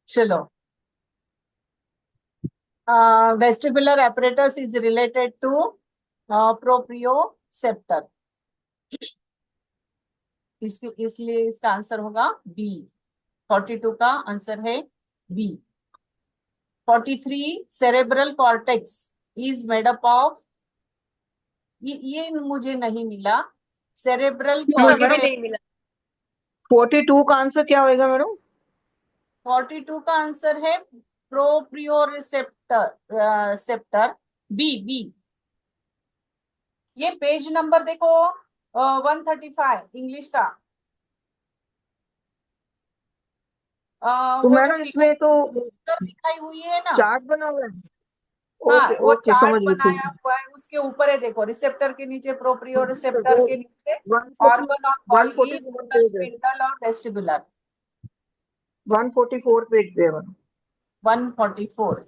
चलो, vestibular apparatus is related to proprioceptor. इसलिए इसका आंसर होगा बी। 42 का आंसर है B. 43 cerebral cortex is made up of, ये मुझे नहीं मिला। सेरेब्रल मुझे भी कॉर्टेक्स। नहीं मिला। 42 का आंसर क्या होएगा मैडम? 42 का आंसर है प्रोप्रियोसेप्टर, सेप्टर, बी बी। ये पेज नंबर देखो, 135 इंग्लिश का। तो वो जो मैडम फिगर इसमें तो दिखाई हुई है ना। चार्ट बना हुआ है। हाँ, ओके वो ओके, चार्ट समझ गई, ठीक बनाया हुआ है, उसके ऊपर है देखो, रिसेप्टर के नीचे प्रोप्रियो, है। रिसेप्टर वो के नीचे 140 organ of Golgi, 144 basal, page है। स्पिंडल और वेस्टिबुलर। 144 पेज पे है मैडम। 144।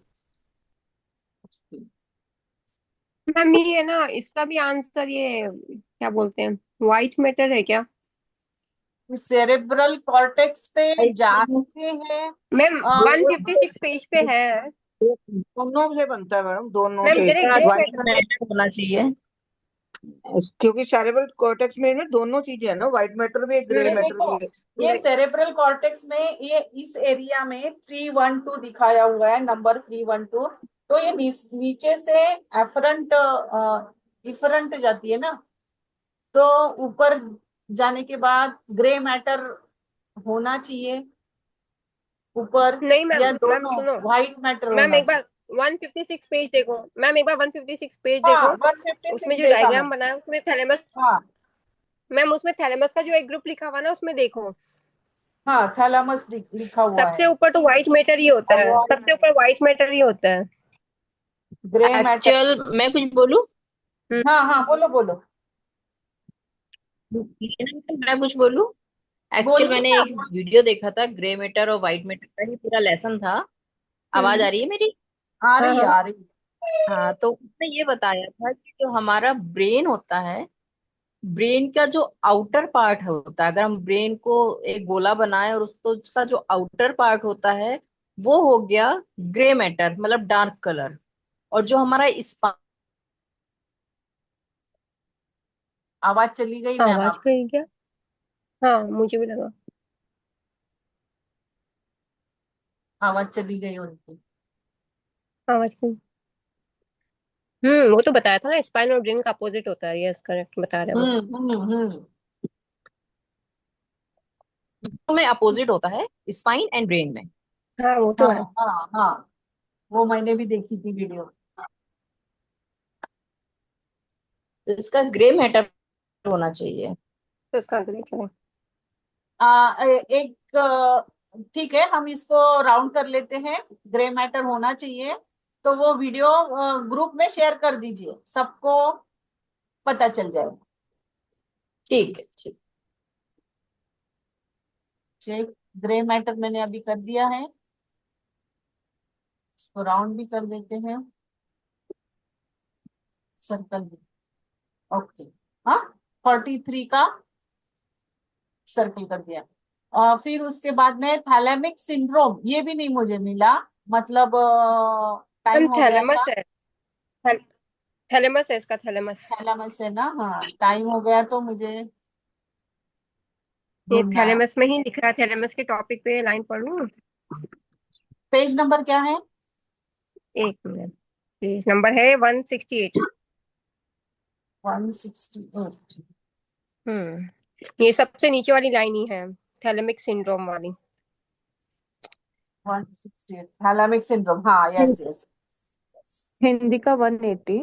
मैम ये है ना, इसका भी आंसर ये क्या बोलते हैं, व्हाइट मैटर है क्या? सेरेब्रल कॉर्टेक्स पे जाते हैं। मैम अ, 156 पेज पे है। दोनों से बनता है मैडम, दोनों मैम से। Direct grey one matter. होना चाहिए। क्योंकि सेरेब्रल कॉर्टेक्स में दोनों चीजें है ना, व्हाइट मैटर भी है, ग्रे ये मैटर देखो, भी है। ये सेरेब्रल कॉर्टेक्स में, ये इस एरिया में 312 दिखाया हुआ है, नंबर 312। तो ये नीचे से एफरंट, इफरंट जाती है ना, तो ऊपर जाने के बाद ग्रे मैटर होना चाहिए ऊपर, नहीं मैम, या मैम दोनों सुनो। व्हाइट मैटर मैम होना एक बार चाहिए। 156 पेज देखो। मैम एक बार 156 पेज हाँ, देखो। 156 उसमें जो देखा डायग्राम मैंने। बना है उसमें थैलेमस। हाँ मैम उसमें थैलेमस का जो एक ग्रुप लिखा हुआ है ना, उसमें देखो। हाँ, थैलामस लिखा हुआ सबसे है। ऊपर तो व्हाइट मैटर ही होता है, सबसे ऊपर व्हाइट मैटर ही होता है। Grey matter. एक्चुअल मैं कुछ बोलूं? हम्म। हाँ हाँ, बोलो बोलो। मैं कुछ बोलूं? एक्चुअल बोलिए मैंने ना, एक वीडियो देखा था, ग्रे मैटर और व्हाइट मैटर का ही पूरा लेसन था। आवाज हम्म। आ रही है मेरी? आ हाँ रही है हाँ। आ रही है। हाँ, तो उसने ये बताया था कि जो हमारा ब्रेन होता है, ब्रेन का जो आउटर पार्ट होता है, अगर हम ब्रेन को एक गोला बनाए और उसको, उसका जो आउटर पार्ट होता है वो हो गया ग्रे मैटर, मतलब डार्क कलर। और जो हमारा स्पाइन, आवाज चली गई मैम आवाज आप। गई क्या? हाँ मुझे भी लगा। आवाज चली गई उनकी। आवाज गई। वो तो बताया था ना, स्पाइन और ब्रेन का अपोजिट होता है। यस करेक्ट बता रहे हो। हम्म। में अपोजिट होता है, स्पाइन एंड ब्रेन में। हाँ वो तो हाँ है। हाँ हाँ, वो मैंने भी देखी थी वीडियो। तो इसका ग्रे मैटर होना चाहिए। तो उसका अगले चलो। एक, ठीक है, हम इसको राउंड कर लेते हैं। ग्रे मैटर होना चाहिए, तो वो वीडियो ग्रुप में शेयर कर दीजिए, सबको पता चल जाएगा। ठीक है, ठीक। चेक। ग्रे मैटर मैंने अभी कर दिया है, इसको राउंड भी कर देते हैं, सर्कल भी। ओके। हाँ, 43 का सर्कल कर दिया। और फिर उसके बाद में थैलेमिक सिंड्रोम, ये भी नहीं मुझे मिला, मतलब हम टाइम हो गया था। थैलेमस है। थैलेमस है इसका, थैलेमस। थैलेमस है ना, हाँ, टाइम हो गया तो मुझे ये ढूंढना है। थैलेमस में ही लिखा है। थैलेमस के टॉपिक पे लाइन पढ़ूं? पेज नंबर क्या है? एक मिनट। पेज नंबर है 168। 168। ये सबसे नीचे वाली लाइन ही है, थैलेमिक सिंड्रोम वाली। 168 थैलेमिक सिंड्रोम, हाँ, यस यस। हिंदी का 180।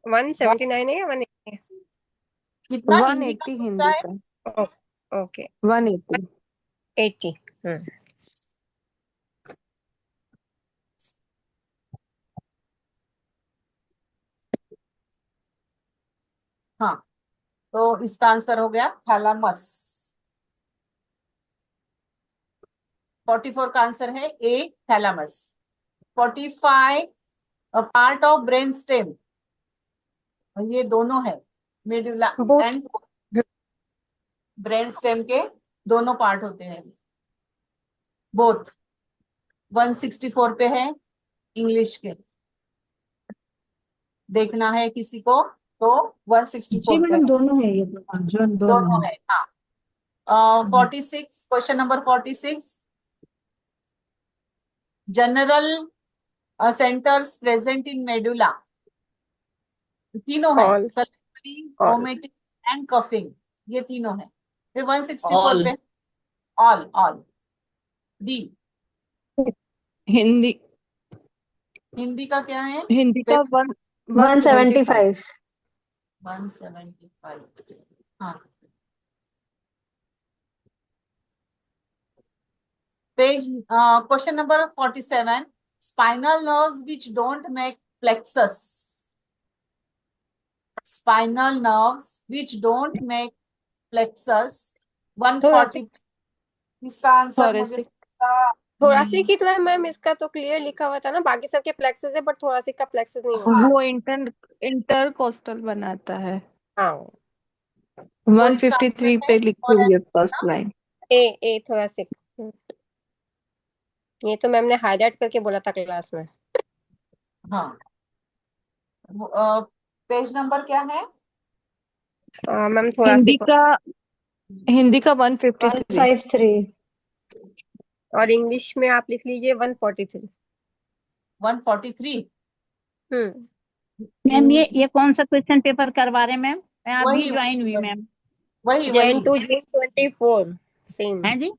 179 है या 180 कितना वन हिंदी का एट्टी कौन सा हिंदी है? का। है? ओके। 180। 80। हाँ, तो इसका आंसर हो गया थैलामस। 44 का आंसर है A, thalamus. 45 part of brain stem, ये दोनों है, medulla both. And brain stem के दोनों पार्ट होते हैं, बोथ। 164 पे है इंग्लिश के, देखना है किसी को तो जी 164 पे मैडम है, दोनों है ये तो, जो दोनों दोनों है। है। हाँ, 46, question number 46, general centres present in medulla, तीनों है, ऑल सल्फरी, ऑल ओमेटिक एंड कफिंग, ये तीनों है। फिर 164 ऑल। पे all, all D. Hindi Hindi का क्या है? हिंदी का 175। 175। 175। हाँ, page, question number 47, spinal nerves which don't make plexus, spinal nerves which don't make plexus, 140। इसका आंसर मुझे थोरेसिक थोरासिक ही तो है मैम, इसका तो क्लियर लिखा हुआ था ना, बाकी सबके प्लेक्सस है बट थोरासिक का प्लेक्सस नहीं होता। वो इंटरकोस्टल बनाता है। हाँ, तो इसका 153 आंसर है पे लिखी हुई है thoracic फर्स्ट ना? लाइन। ए थोरासिक। ये तो मैम ने हाईलाइट करके बोला था क्लास में। हाँ, पेज नंबर क्या है? Ma'am Hindi thoracic. का हिंदी का 153। 153। और इंग्लिश में आप लिख लीजिए 143। 143। मैम ये कौन सा क्वेश्चन पेपर करवा रहे हैं मैम? मैं अभी वही ज्वाइन हुई वही मैम। वही जैन वही टू जून 24 सेम। हैं जी?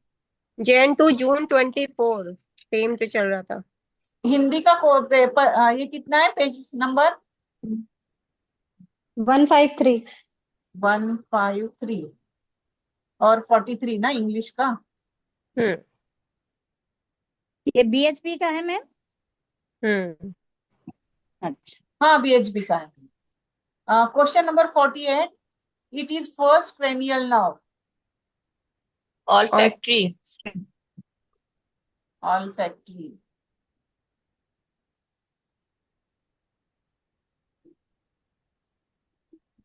जैन टू जून 24 सेम तो चल रहा था। हिंदी का पेपर, ये कितना है पेज नंबर? 153। 153 और 43 ना इंग्लिश का। हम्म ये बीएचपी का है मैम? हम्म अच्छा। हाँ, बीएचबी का है। Question number 48, it is first cranial nerve, olfactory. Olfactory.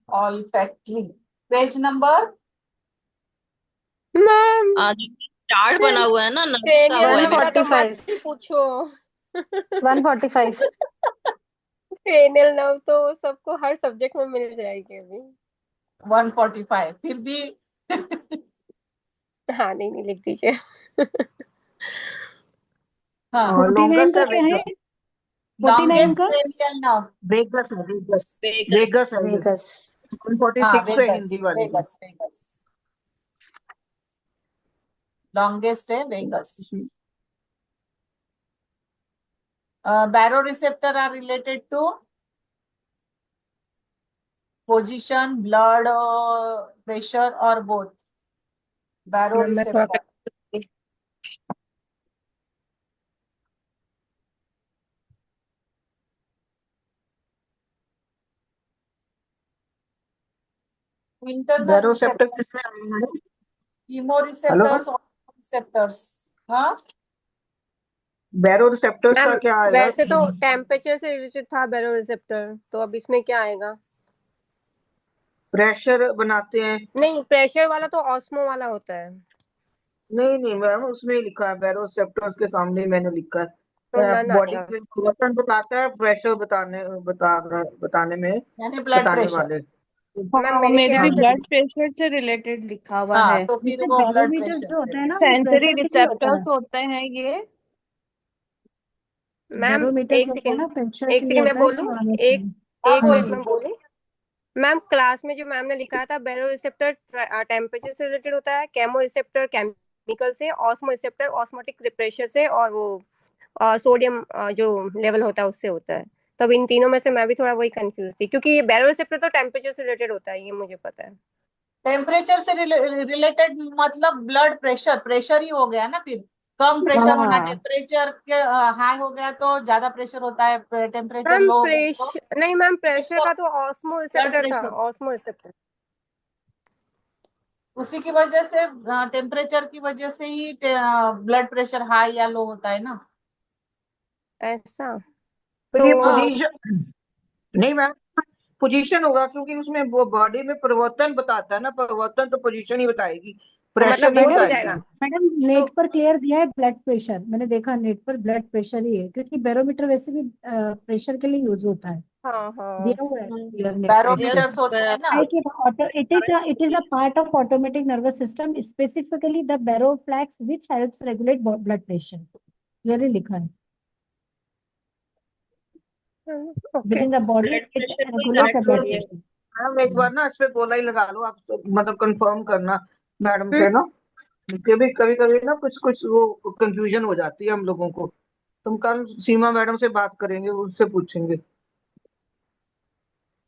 Olfactory, page number ma'am आज चार्ट बना हुआ है ना, नर्व का, क्रेनियल वो है नर्व का तो मत 145। ही पूछो। 145। क्रेनियल नर्व तो सबको हर सब्जेक्ट में मिल जाएगी अभी। 145 फिर भी हाँ, नहीं नहीं लिख दीजिए। हाँ, 49 लॉन्गेस्ट का है क्या है? वेगस। 49 लॉन्गेस्ट का क्रेनियल नर्व। वेगस है वेगस। वेगस। वेगस है ये। वेगस। हाँ, 146 पे वेगस हिंदी वाले की। वेगस वेगस, लॉन्गेस्ट है vagus. baroreceptor are related to position, blood pressure or both? Ma'am मैं थोड़ा baroreceptor, internal बैरोसेप्टर receptors, किसमें आएगा? Hello, chemoreceptors or receptors? हाँ, बैरोसेप्टर्स मैम का क्या आएगा? वैसे तो टेम्परेचर से रिलेटेड था बैरोरिसेप्टर, तो अब इसमें क्या आएगा? प्रेशर बनाते हैं। नहीं, प्रेशर वाला तो ऑस्मो वाला होता है। नहीं नहीं मैम, उसमें ही लिखा है बैरोसेप्टर्स के सामने ही मैंने लिखा तो है। नन बॉडी आएगा। में परिवर्तन बताता है, प्रेशर बताने में यानी ब्लड बताने प्रेशर। वाले। मैम हाँ, मेरे मेरे ख्याल भी से ब्लड प्रेशर से रिलेटेड लिखा हुआ हाँ, है। तो फिर जैसे वो ब्लड बैरोमीटर प्रेशर जो से होता है ना, वो सेंसरी प्रेशर से भी होता रिसेप्टर्स है। होते हैं ये। मैम बैरोमीटर एक जो होता है सेकंड, ना, प्रेशर एक से भी सेकंड मैं होता है बोलूं। तो आगे एक से। हाँ, एक मिनट बोलिए मैं बोलिए। बोलूं। मैम क्लास में जो मैम ने लिखा था बैरो रिसेप्टर टेम्परेचर से रिलेटेड होता है, केमो रिसेप्टर केमिकल से, ऑस्मो रिसेप्टर ऑस्मोटिक प्रेशर से, और वो सोडियम जो लेवल होता है उससे होता है। तब इन तीनों में से मैं भी थोड़ा वही कंफ्यूज थी, क्योंकि ये बैरो रिसेप्टर तो टेम्परेचर से रिलेटेड होता है, ये मुझे पता है। टेम्परेचर से रिलेटेड मतलब ब्लड प्रेशर, प्रेशर ही हो गया ना फिर। कम प्रेशर होना, हाँ, टेम्परेचर के हाई हो गया तो ज्यादा प्रेशर होता है, टेम्परेचर मैम लो हो गया तो प्रेशर नहीं मैम, प्रेशर प्रेशर, का तो ऑस्मो ब्लड रिसेप्टर था, प्रेशर। Osmo receptor. उसी की वजह से, टेम्परेचर की वजह से ही ब्लड प्रेशर हाई या लो होता है ना। ऐसा तो तो ये हाँ, पोजीशन नहीं मैम, पोजीशन होगा क्योंकि उसमें वो बॉडी में परिवर्तन बताता है ना, परिवर्तन तो पोजीशन ही बताएगी। प्रेशर मतलब नहीं वो हो बताया जाएगा। इसमें। मैडम नेट पर क्लियर दिया है ब्लड प्रेशर, मैंने देखा नेट पर ब्लड प्रेशर ही है, क्योंकि बैरोमीटर वैसे भी प्रेशर के लिए यूज होता है, हाँ हाँ। दिया हुआ है क्लियर नेट पर। बैरोमीटर्स होते हैं ना। It is a part of automatic nervous system, specifically the baroflex, which helps regulate blood pressure. Clearly लिखा है okay. within the body, blood it pressure को regulates the blood control pressure. Ma'am एक बार ना इस पे गोला ही लगा लो आप, मतलब कंफर्म करना मैडम से ना, कभी कभी कभी ना कुछ कुछ वो कंफ्यूजन हो जाती है हम लोगों को। तुम कल सीमा मैडम से बात करेंगे, उनसे पूछेंगे।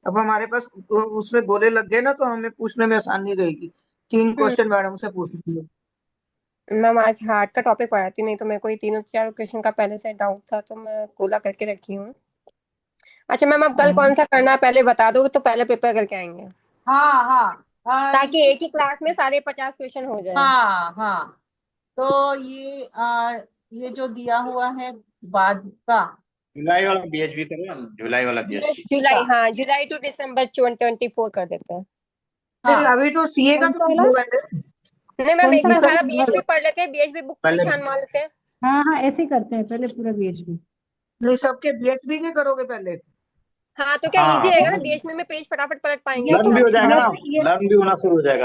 अब हमारे पास उसमें गोले लग गए ना, तो हमें पूछने में आसानी रहेगी। 3 क्वेश्चन मैडम से पूछेंगे। मैम आज हार्ट का टॉपिक पढ़ाती, नहीं तो मेरे को ये 3-4 क्वेश्चन का पहले से डाउट था, तो मैं गोला करके रखी हूँ। अच्छा मैम, अब कल कौन सा करना है पहले बता दो, तो पहले प्रिपेयर करके आएंगे, हाँ हाँ ताकि इसी एक ही क्लास में सारे 50 क्वेश्चन हो जाए। हाँ हाँ। तो ये जो दिया हुआ है बाद का जुलाई वाला बीएचबी करो, जुलाई वाला बीएचबी। जुलाई, हाँ जुलाई टू दिसंबर 2024 कर देते हैं। फिर हाँ अभी तो सीए का कौन सा तो वाला? वो है ना, नहीं मैम, कौन एक सा बार इसका सारा तो बीएचबी पढ़ लेते हैं, बीएचबी बुक पूरी पहले छान मार लेते हैं। हाँ हाँ ऐसे ही करते हैं, पहले पूरा बीएचबी। नहीं, सबके बीएचबी के करोगे पहले। हाँ तो क्या इजी हाँ रहेगा ना, बीएचबी में पेज फटाफट पलट पाएंगे ये तो लर्न भी हो ऑटोमेटिक। जाएगा ये ना, तो ये लर्न भी होना शुरू हो जाएगा।